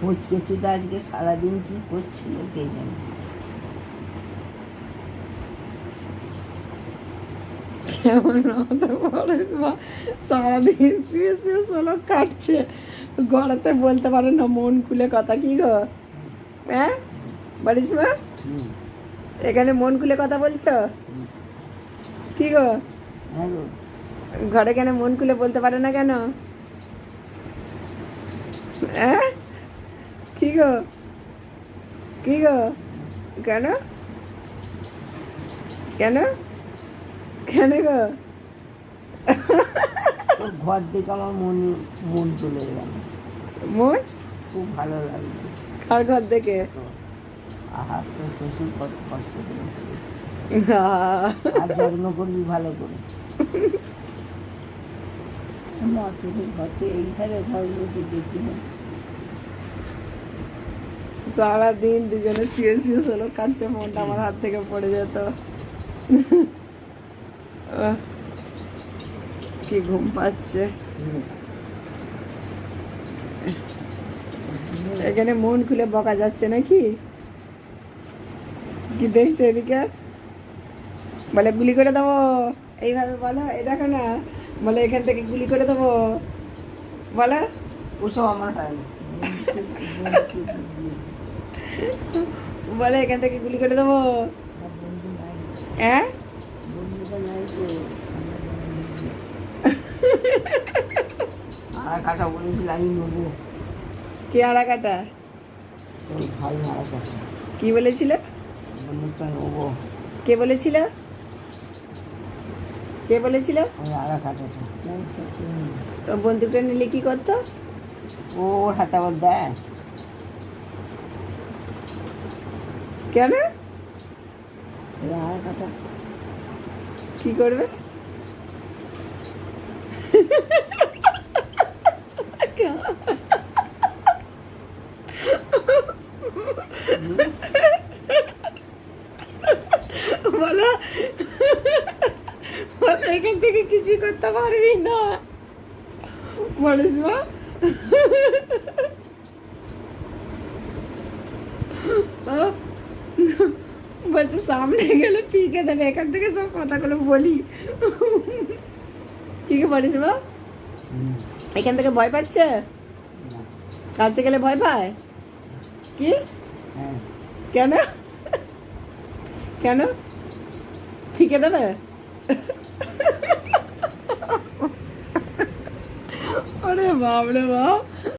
পুচকে চুদা আজকে সারাদিন কি করছিল কে জানে। কেমন হতে পারিস মা, সারাদিন শুয়ে শুয়ে সোলো কাটছে, গড়াতে বলতে পারে না মন খুলে কথা। কি গো, হ্যাঁ বাড়িস মা, হুম, এখানে মন খুলে কথা বলছো? কি গো, হ্যাঁ গো, ঘরে কেন মন খুলে বলতে পারে না কেন? হ্যাঁ কি গো, কি গো, কেন কেন কেন গো? তোর ঘর দেখে আমার মন চলে গেল, মন খুব ভালো লাগছে। কার ঘর দেখে? তো আহার তো শ্বশুর কত কষ্ট করে করেছে। আর যত্ন করবি ভালো করে। মা তোদের ঘরতে এইখানে ঘরগুলোতে দেখি না। সারাদিন দুজনে শুয়ে শুয়ে সোলো কাটছে, মনটা আমার হাত থেকে পড়ে যেত। আহ, কি ঘুম পাচ্ছে। এখানে মন খুলে বকা যাচ্ছে নাকি? কি দেখছো এদিকে? বলে গুলি করে দেবো, এইভাবে বলো, এই দেখো না, বলে এখান থেকে গুলি করে দেবো, বলো। ওসব আমার হয় না। বলে এখান থেকে গুলি করে দেবো, আমার বন্ধু নাই, হ্যাঁ বন্ধুটা নাই তো। আর কাটা বলেছিল আমি নেবো, কে আড়া কাটা? তোর ভাই আর কাটা কি বলেছিল? বন্ধুটা নেবো, কে বলেছিল? কে বলেছিল? ওই আর কাটাটা ও বন্দুকটা নিলে কি করতো? ও ওর হাতে আবার দেয়। কেন? ওই আর কাটা কি করবে? বলো, বলো এখান থেকে কিছুই করতে পারবি না, বলিস মা। বলছে সামনে গেলে পিকে দেবে, এখান থেকে সব কথাগুলো বলি। কি কি বলিস মা? হুম, এখান থেকে ভয় পাচ্ছে? না, কাছে গেলে ভয় পায়? কি, হ্যাঁ কেন কেন ফিকে দেবে? ওরে বাপ রে বাপ।